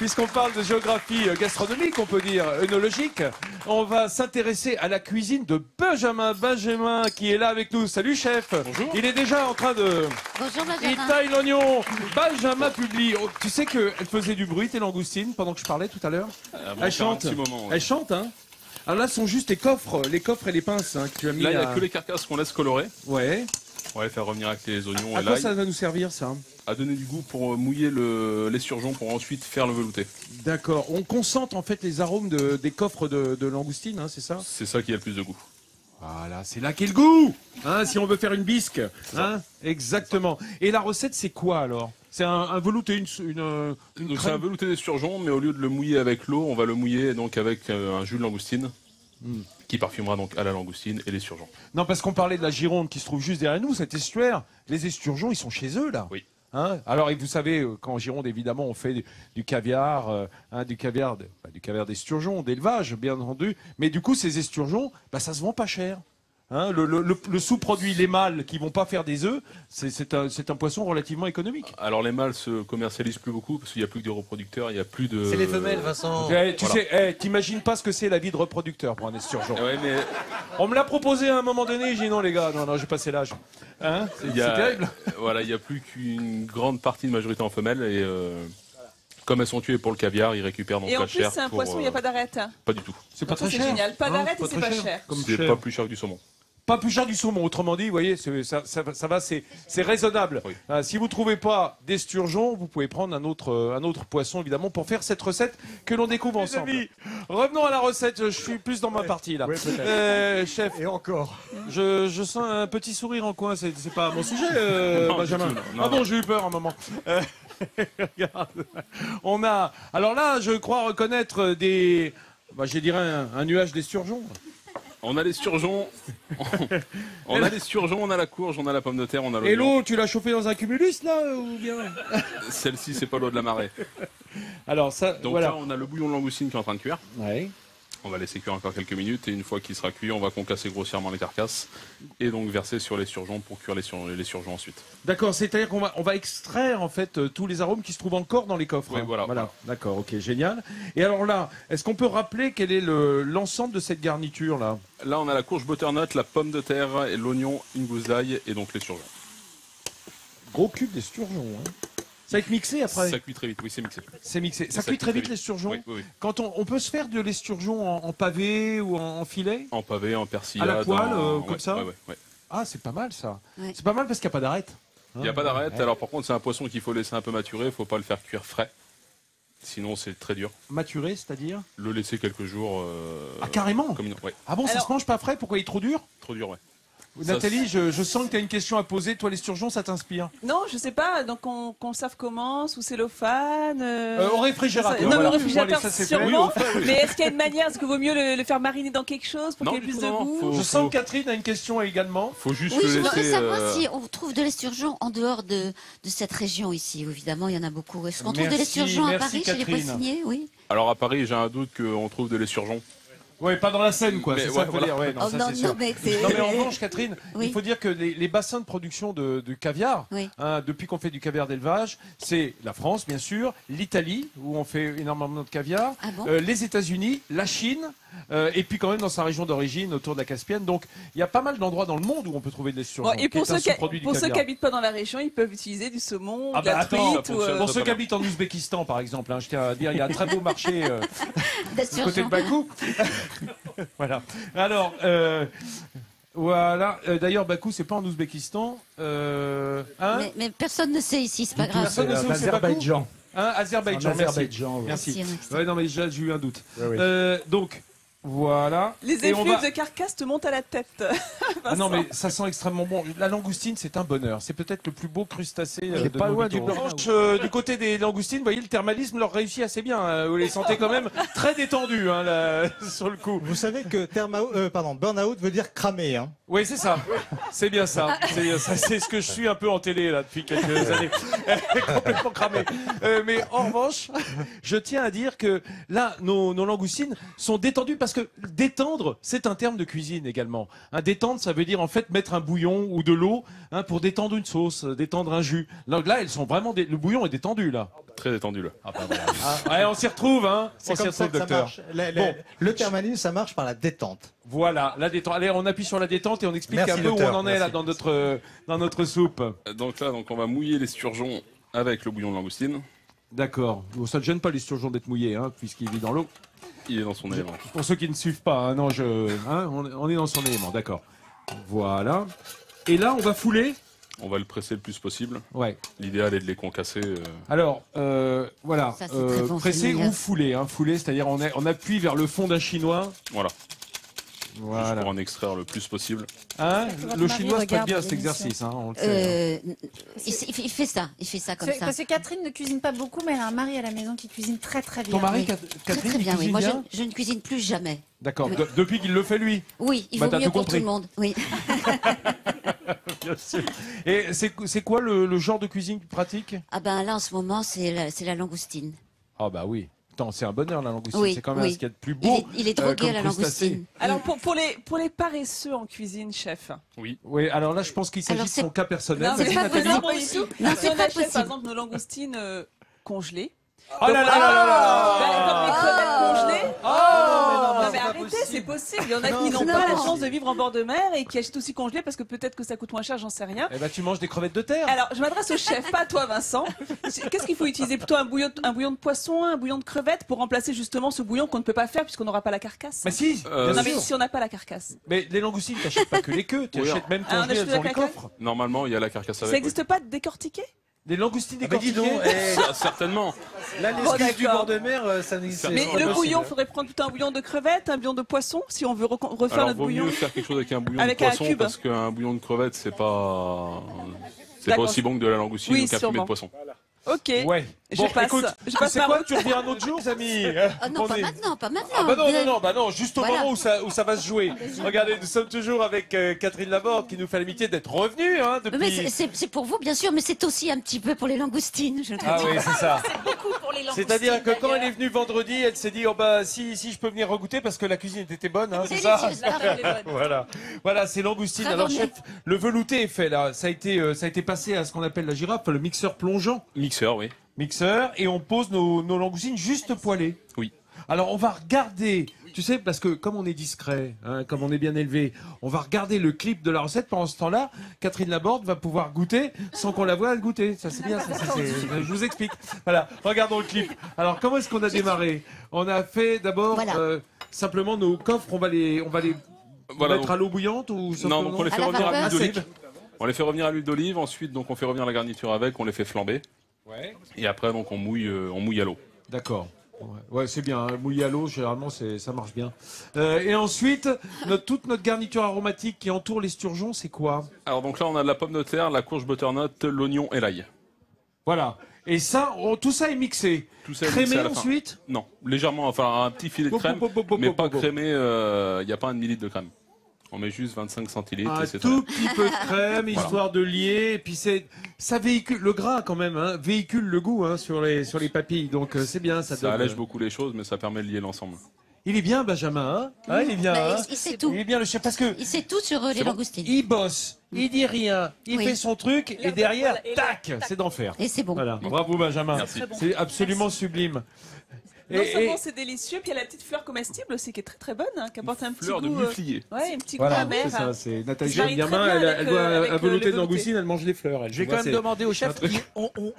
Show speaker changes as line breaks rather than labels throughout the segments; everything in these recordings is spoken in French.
puisqu'on parle de géographie gastronomique, on peut dire œnologique, on va s'intéresser à la cuisine de Benjamin. Benjamin qui est là avec nous. Salut chef.
Bonjour.
Il est déjà en train de...
Bonjour
Il
Benjamin.
taille l'oignon. Benjamin publie. Oh, tu sais qu'elle faisait du bruit, tes langoustines, pendant que je parlais tout à l'heure. Elle chante. Elle chante, hein. Alors là, ce sont juste les coffres et les pinces hein, que tu as mis.
Là, il n'y a que les carcasses qu'on laisse colorer.
Ouais.
On va les faire revenir avec les oignons
À
et
quoi
l'ail.
ça va nous servir, ça?
À donner du goût pour mouiller l'esturgeon pour ensuite faire le velouté.
D'accord. On concentre en fait les arômes des coffres de langoustine, hein, c'est ça?
C'est ça qui a le plus de goût.
Voilà, c'est là qu'est le goût, hein, si on veut faire une bisque. Hein, exactement. Et la recette, c'est quoi alors? C'est un velouté, une
Donc c'est un
crème.
velouté d'esturgeon, mais au lieu de le mouiller avec l'eau, on va le mouiller donc avec un jus de langoustine. Qui parfumera donc à la langoustine et l'esturgeon.
Non, parce qu'on parlait de la Gironde qui se trouve juste derrière nous, cet estuaire. Les esturgeons, ils sont chez eux, là.
Oui.
Hein, alors, et vous savez, qu'en Gironde, évidemment, on fait du caviar, du caviar d'esturgeon, d'élevage, bien entendu. Mais du coup, ces esturgeons, bah, ça se vend pas cher. Hein, le sous-produit, les mâles qui vont pas faire des œufs, c'est un poisson relativement économique.
Alors les mâles se commercialisent plus beaucoup parce qu'il n'y a plus que des reproducteurs, il n'y a plus de...
C'est les femelles, Vincent.
Tu sais, t'imagines pas ce que c'est la vie de reproducteur pour un esturgeon.
Ouais, mais
On me l'a proposé à un moment donné, j'ai dit non les gars, non, j'ai passé l'âge. Hein, c'est terrible.
Voilà, il n'y a plus qu'une grande partie de majorité en femelle et comme elles sont tuées pour le caviar, ils récupèrent donc
Et en
la
plus,
chair.
c'est un
pour,
poisson, il n'y a pas d'arête.
Pas du tout.
C'est pas
Ça,
très
c'est
cher.
génial. Pas
Hein,
d'arête et c'est
très
pas cher.
Comme
C'est
cher.
pas plus cher que du saumon.
Pas plus cher du saumon, autrement dit, vous voyez, ça va, c'est raisonnable.
Oui.
Si vous ne trouvez pas d'esturgeon, vous pouvez prendre un autre poisson, évidemment, pour faire cette recette que l'on découvre ensemble. Amis, revenons à la recette, je suis plus dans ma partie, là.
Ouais, peut-être.
Chef,
Et encore.
je sens un petit sourire en coin, c'est pas mon sujet,
Non,
Benjamin.
du tout, non.
Ah bon, j'ai eu peur un moment. Regarde, on a... Alors là, je crois reconnaître je dirais un nuage d'esturgeon.
On a l'esturgeon, on a l'esturgeon, on a la courge, on a la pomme de terre, on a
Et
l'oignon.
l'eau, tu l'as chauffée dans un cumulus, là, ou bien?
Celle-ci, c'est pas l'eau de la marée.
Alors ça,
Donc
voilà.
là, on a le bouillon de langoustine qui est en train de cuire.
Ouais.
On va laisser cuire encore quelques minutes et une fois qu'il sera cuit, on va concasser grossièrement les carcasses et donc verser sur l'esturgeon pour cuire l'esturgeon ensuite.
D'accord, c'est-à-dire qu'on va extraire en fait tous les arômes qui se trouvent encore dans les coffres.
Oui,
hein.
voilà.
D'accord, ok, génial. Et alors là, est-ce qu'on peut rappeler quel est l'ensemble de cette garniture là?
Là, on a la courge butternut, la pomme de terre, et l'oignon, une gousse d'ail et donc l'esturgeon.
Gros cube d'esturgeon. Hein. Ça va être mixé après.
Ça cuit très vite, oui, c'est mixé.
C'est mixé. Ça cuit très vite l'esturgeon.
Oui, oui, oui.
Quand on peut se faire de l'esturgeon en pavé ou en filet?
En pavé, en persillade.
À la poêle, comme
ouais,
ça
ouais.
Ah, c'est pas mal ça.
Ouais.
C'est pas mal parce qu'il n'y a pas d'arête.
Il n'y a pas d'arête. Alors par contre, c'est un poisson qu'il faut laisser un peu maturer. Il ne faut pas le faire cuire frais. Sinon, c'est très dur.
Maturé, c'est-à-dire?
Le laisser quelques jours.
Ah, carrément?
Ouais,
Ah bon, ça
Alors-
se mange pas frais? Pourquoi il est trop dur?
trop dur, ouais. Ça,
Nathalie, je sens que tu as une question à poser. Toi, l'esturgeon, ça t'inspire?
Non, je sais pas. Donc, on conserve comment? Sous cellophane
Au réfrigérateur.
Non, mais
voilà.
au réfrigérateur,
Bon, allez, ça, c'est
sûrement.
fait. Oui,
Mais est-ce qu'il y a une manière? Est-ce qu'il vaut mieux le faire mariner dans quelque chose pour
Non,
qu'il y ait
du
plus
tout,
de
non.
goût?
Je sens que Catherine a une question également.
Faut juste
Oui,
le
je voudrais
laisser.
savoir si on trouve de l'esturgeon en dehors de cette région ici. Évidemment, il y en a beaucoup. Est-ce qu'on trouve de
Merci,
l'esturgeon à
merci,
Paris chez les
Catherine.
poissiniers? Oui.
Alors à Paris, j'ai un doute qu'on trouve de l'esturgeon.
Ouais, pas dans la Seine, quoi.
Mais
C'est
ouais,
ça que je veux
voilà.
dire. Ouais, non,
Oh
ça,
non,
c'est sûr.
non, mais c'est...
Non, mais en revanche, Catherine,
Oui.
il faut dire que les bassins de production de caviar,
Oui.
hein, depuis qu'on fait du caviar d'élevage, c'est la France, bien sûr, l'Italie, où on fait énormément de caviar,
Ah bon
les États-Unis, la Chine, et puis quand même dans sa région d'origine, autour de la Caspienne. Donc, il y a pas mal d'endroits dans le monde où on peut trouver de l'esturgeon.
Bon, et
qui est un sous-produit du
pour ceux
caviar.
qui habitent pas dans la région, ils peuvent utiliser du saumon,
Ah
de la
bah attends,
truite
ça
ou.
fonctionne.
Pour ceux qui habitent en Ouzbékistan, par exemple, hein, je tiens à dire, il y a un très beau marché du côté de
D'esturgeon.
Bakou. Voilà. Alors, voilà. D'ailleurs, Bakou, c'est pas en Ouzbékistan. Hein
Mais personne ne sait ici, c'est pas grave.
Personne ne sait où c'est Bakou.
Azerbaïdjan.
Hein, Azerbaïdjan, merci.
Azerbaïdjan, oui.
Merci.
Merci.
Ouais, non, mais j'ai eu un doute.
Ouais, ouais.
Donc, voilà.
Les
Et on
effluves
va-
de carcasse te montent à la tête.
Ah non, mais ça sent extrêmement bon. La langoustine, c'est un bonheur. C'est peut-être le plus beau crustacé.
Il est
de
pas
nos
loin
littoraux.
du
En revanche, du côté des langoustines, vous voyez, le thermalisme leur réussit assez bien. Hein. Vous les sentez quand même très détendus hein, là, sur le coup.
Vous savez que burn-out veut dire cramer. Hein.
Oui, c'est ça. C'est bien ça. C'est bien ça. C'est ce que je suis un peu en télé là depuis quelques années. Complètement cramé. Mais en revanche, je tiens à dire que là, nos langoustines sont détendues parce que détendre, c'est un terme de cuisine également. Hein, détendre, ça veut dire en fait mettre un bouillon ou de l'eau hein, pour détendre une sauce, détendre un jus. Donc là, elles sont vraiment le bouillon est détendu là.
Très détendu là.
Ah, bah, voilà. Ouais, on s'y retrouve, hein.
C'est
On s'y
comme ça
retrouve,
que ça
docteur.
marche.
Bon.
Le thermalisme, ça marche par la détente.
Voilà, la détente. Allez, on appuie sur la détente et on explique
Merci,
un peu où
docteur,
on en est là
merci.
dans notre soupe.
Donc là, on va mouiller l'esturgeon avec le bouillon de langoustine.
D'accord. Bon, ça ne gêne pas l'esturgeon d'être mouillé, hein, puisqu'il vit dans l'eau.
Il est dans son élément.
Pour ceux qui ne suivent pas, hein, non, on est dans son élément, d'accord. Voilà. Et là, on va fouler.
On va le presser le plus possible.
Ouais.
L'idéal est de les concasser.
Alors, voilà.
Ça, c'est très bon,
Presser
c'est meilleur.
ou fouler. Hein. Fouler, c'est-à-dire on appuie vers le fond d'un chinois.
Voilà. Juste
Voilà.
pour en extraire le plus possible.
Hein
Votre
le
mari
chinois se prête
regarde
bien à cet
l'émission.
exercice, hein, on le sait.
Il fait ça comme ça.
Parce que Catherine ne cuisine pas beaucoup, mais elle a un mari à la maison qui cuisine très très bien.
Ton mari,
oui. Très
Catherine,
très bien,
il
oui.
cuisine
Moi,
bien
je ne cuisine plus jamais.
D'accord.
Oui.
Depuis qu'il le fait lui.
Oui, il
Bah,
vaut
t'as
mieux
tout
pour
compris.
tout le monde. Oui.
Bien sûr. Et c'est quoi le genre de cuisine pratique?
Ah ben là, en ce moment, c'est la langoustine.
Ah bah oui. Attends, c'est un bonheur la langoustine.
Oui,
C'est quand même
oui.
ce qu'il y a de plus beau.
Il est drogué
comme
à la
crustacé.
langoustine.
Alors pour les paresseux en cuisine, chef.
Oui.
Oui, alors là, je pense qu'il s'agit
Alors,
de
c'est-
son cas personnel.
Non,
c'est
mais
pas
Nathalie,
possible.
pas du tout.
Non,
Si
c'est
on
pas
achète par
possible.
exemple nos langoustines congelées.
Oh là là là là là
Ben, comme les crevettes congelées.
Oh,
Non mais arrêtez, c'est possible. Il y en a qui n'ont
c'est
pas
pas
la
possible.
chance de vivre en bord de mer et qui achètent aussi congelé parce que peut-être que ça coûte moins cher, j'en sais rien.
Eh ben, tu manges des crevettes de terre.
Alors, je m'adresse au chef, pas à toi, Vincent. Qu'est-ce qu'il faut utiliser? Plutôt un bouillon de poisson, un bouillon de crevettes pour remplacer justement ce bouillon qu'on ne peut pas faire puisqu'on n'aura pas la carcasse.
Mais si,
Euh,
bien
Non mais
sûr.
si on n'a pas la carcasse.
Mais les langoustines, tu n'achètes pas que les queues, tu
Oui,
achètes même
Ah, on
congelées,
achète
elles ont
la
les
carcasse
coffres.
Normalement, il y a la carcasse
Ça
avec.
n'existe pas de décortiqué?
Des langoustines
Ah bah dis
décortiquées.
donc,
Certainement.
là,
Bon,
l'excuse du
d'accord.
bord de mer, ça n'existe
Mais
pas
le
possible.
bouillon, il faudrait prendre plutôt un bouillon de crevettes, un bouillon de poisson, si on veut refaire
Alors,
notre
vaut
bouillon.
mieux faire quelque chose avec un bouillon
Avec
de
un
poisson
cube.
parce qu'un bouillon de crevettes, c'est pas
D'accord.
aussi bon que de la langoustine
Oui,
ou qu'un fumet
sûrement.
de poisson.
Ok.
Ouais.
Je
Bon,
passe.
écoute,
Je passe
c'est
ma
quoi?
route.
Tu reviens un autre jour, les amis.
Ah non,
On
pas
est-
maintenant, pas maintenant.
Ah bah non, bah non, juste au
Voilà.
moment où ça va se jouer. Regardez, nous sommes toujours avec Catherine Laborde qui nous fait l'amitié d'être revenue hein,
Mais
depuis...
c'est pour vous, bien sûr, mais c'est aussi un petit peu pour les langoustines. Je
Ah oui, c'est ça.
Beaucoup pour les langoustines.
C'est-à-dire que quand elle est venue vendredi, elle s'est dit, oh bah si je peux venir regoûter parce que la cuisine était bonne, hein, c'est ça? Voilà, c'est langoustine.
Très
Alors
bon.
chef, le velouté est fait là. Ça a été passé à ce qu'on appelle la girafe, le mixeur plongeant.
Mixeur, oui.
Mixeur, et on pose nos langoustines juste poêlées.
Oui.
Alors on va regarder, tu sais, parce que comme on est discret, hein, comme on est bien élevé, on va regarder le clip de la recette. Pendant ce temps-là, Catherine Laborde va pouvoir goûter sans qu'on la voie goûter. Ça c'est bien, je vous explique. Voilà, regardons le clip. Alors comment est-ce qu'on a démarré? On a fait d'abord
Voilà.
simplement nos coffres, on va les
Voilà,
mettre
donc-
à l'eau bouillante ou
Non,
simplement
donc on les
À
fait
la
revenir à
vapeur.
l'huile d'olive. On les fait revenir à l'huile d'olive. Ensuite, donc on fait revenir la garniture avec. On les fait flamber.
Ouais.
Et après, donc on mouille à l'eau.
D'accord. Ouais, c'est bien. Hein. Mouillé à l'eau, généralement, ça marche bien. Et ensuite, toute notre garniture aromatique qui entoure l'esturgeon, c'est quoi?
Alors donc là, on a de la pomme de terre, la courge butternut, l'oignon et l'ail.
Voilà. Et ça, tout ça est mixé.
Tout ça est mixé
Crémé
à la fin.
ensuite?
Non, légèrement, enfin un petit filet de crème, mais pas crémé. Il n'y a pas un demi-litre de crème. On met juste 25 centilitres
Un
et c'est très
tout
bien.
petit peu de crème, histoire de lier. Et puis ça véhicule le gras quand même, hein, véhicule le goût hein, sur les papilles. Donc c'est bien, ça
Ça
donne.
allège beaucoup les choses, mais ça permet de lier l'ensemble.
Il est bien, Benjamin. Hein Ah, il est bien.
Bah,
Hein
il sait tout.
Il est bien le chef parce que
Il sait tout sur les
bon.
langoustines.
il bosse, il dit rien, il
Oui.
fait son truc et derrière, tac, c'est d'enfer.
Et c'est bon.
Voilà, bravo Benjamin.
Merci.
C'est absolument sublime.
Non seulement c'est délicieux, puis il y a la petite fleur comestible aussi qui est très très bonne, hein, qui apporte un petit
Fleur de
goût.
bufflier.
Ouais, un petit
Voilà,
goût amer.
c'est ça. C'est Nathalie
Ça marie
Gamin,
très bien
elle doit
avec
un velouté
le
de
velouté.
langoustine, elle mange les fleurs. Elle,
Je vais
tu
quand
vois,
même
c'est-
demander au chef,
un truc-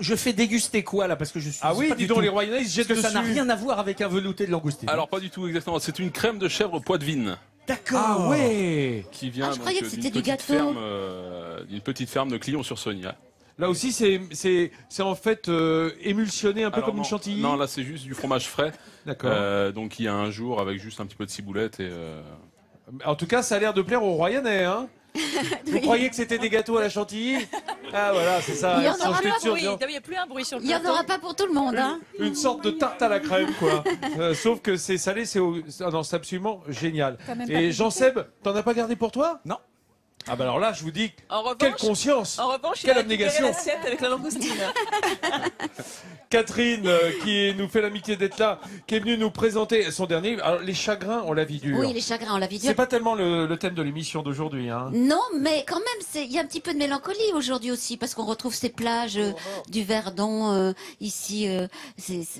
je fais déguster quoi là? Parce que je suis.
Ah oui,
pas
dis
du
donc,
tout.
les Royaumes, ils se jettent
Parce que ça n'a
dessus.
rien à voir avec un velouté de langoustine.
Alors pas du tout exactement. C'est une crème de chèvre poitevine
d'accord.
Ah ouais.
qui vient
Ah, je croyais que
d'une
c'était du
petite
gâteau.
ferme, d'une petite ferme de Clion-sur-Saône.
Là aussi, c'est en fait émulsionné un peu
Alors
comme
non,
une chantilly.
Non, là c'est juste du fromage frais.
D'accord.
Donc il y a un jour avec juste un petit peu de ciboulette et.
En tout cas, ça a l'air de plaire aux Royanais. Hein Vous croyez que c'était des gâteaux à la chantilly? Ah voilà, c'est ça.
Il y en
Ils sont
aura
jetés
pas,
dessus en
Oui,
disant,
il n'y a plus un bruit sur le
Il n'y en
plateau.
aura pas pour tout le monde. Hein.
une sorte de tarte à la crème, quoi. Sauf que c'est salé, ah non, c'est absolument génial.
T'as même pas
Et
goûté.
Jean-Seb, t'en as pas gardé pour toi?
Non.
Ah bah alors là, je vous dis,
En revanche,
quelle conscience.
En revanche, il
Quelle
a récupéré
abnégation.
l'assiette avec la langoustine.
Catherine, qui nous fait l'amitié d'être là, qui est venue nous présenter son dernier. Alors, les chagrins, on la vie dure.
Oui, les chagrins, on la vie dure.
C'est pas tellement le thème de l'émission d'aujourd'hui. Hein.
Non, mais quand même, il y a un petit peu de mélancolie aujourd'hui aussi, parce qu'on retrouve ces plages du Verdon ici.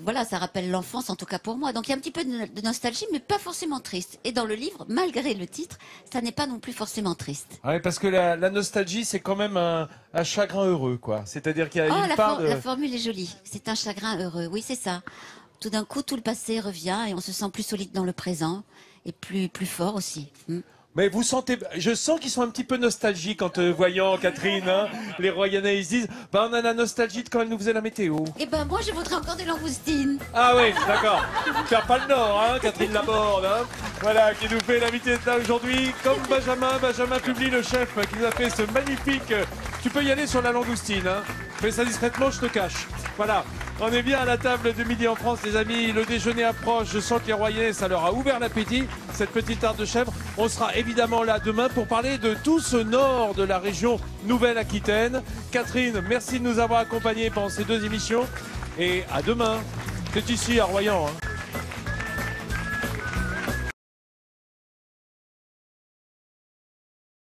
Voilà, ça rappelle l'enfance, en tout cas pour moi. Donc il y a un petit peu de nostalgie, mais pas forcément triste. Et dans le livre, malgré le titre, ça n'est pas non plus forcément triste.
Ouais, parce que la nostalgie, c'est quand même un chagrin heureux, quoi. C'est-à-dire qu'il y a une part de...
La formule est jolie. C'est un chagrin heureux. Oui, c'est ça. Tout d'un coup, tout le passé revient et on se sent plus solide dans le présent et plus fort aussi.
Mais vous sentez, je sens qu'ils sont un petit peu nostalgiques en te voyant, Catherine. Hein. Les Royanais, ils se disent, bah on a la nostalgie de quand elle nous faisait la météo.
Eh ben moi, je voudrais encore des langoustines.
Ah oui, d'accord. Faire pas le Nord, hein, Catherine Laborde. Hein. Voilà, qui nous fait l'invité de là aujourd'hui. Comme Benjamin Publi, le chef, qui nous a fait ce magnifique... Tu peux y aller sur la langoustine. Hein. Fais ça discrètement, je te cache. Voilà. On est bien à la table de midi en France, les amis. Le déjeuner approche. Je sens que les Royais, ça leur a ouvert l'appétit, cette petite tarte de chèvre. On sera évidemment là demain pour parler de tout ce nord de la région Nouvelle-Aquitaine. Catherine, merci de nous avoir accompagnés pendant ces 2 émissions. Et à demain. C'est ici à Royan. Hein.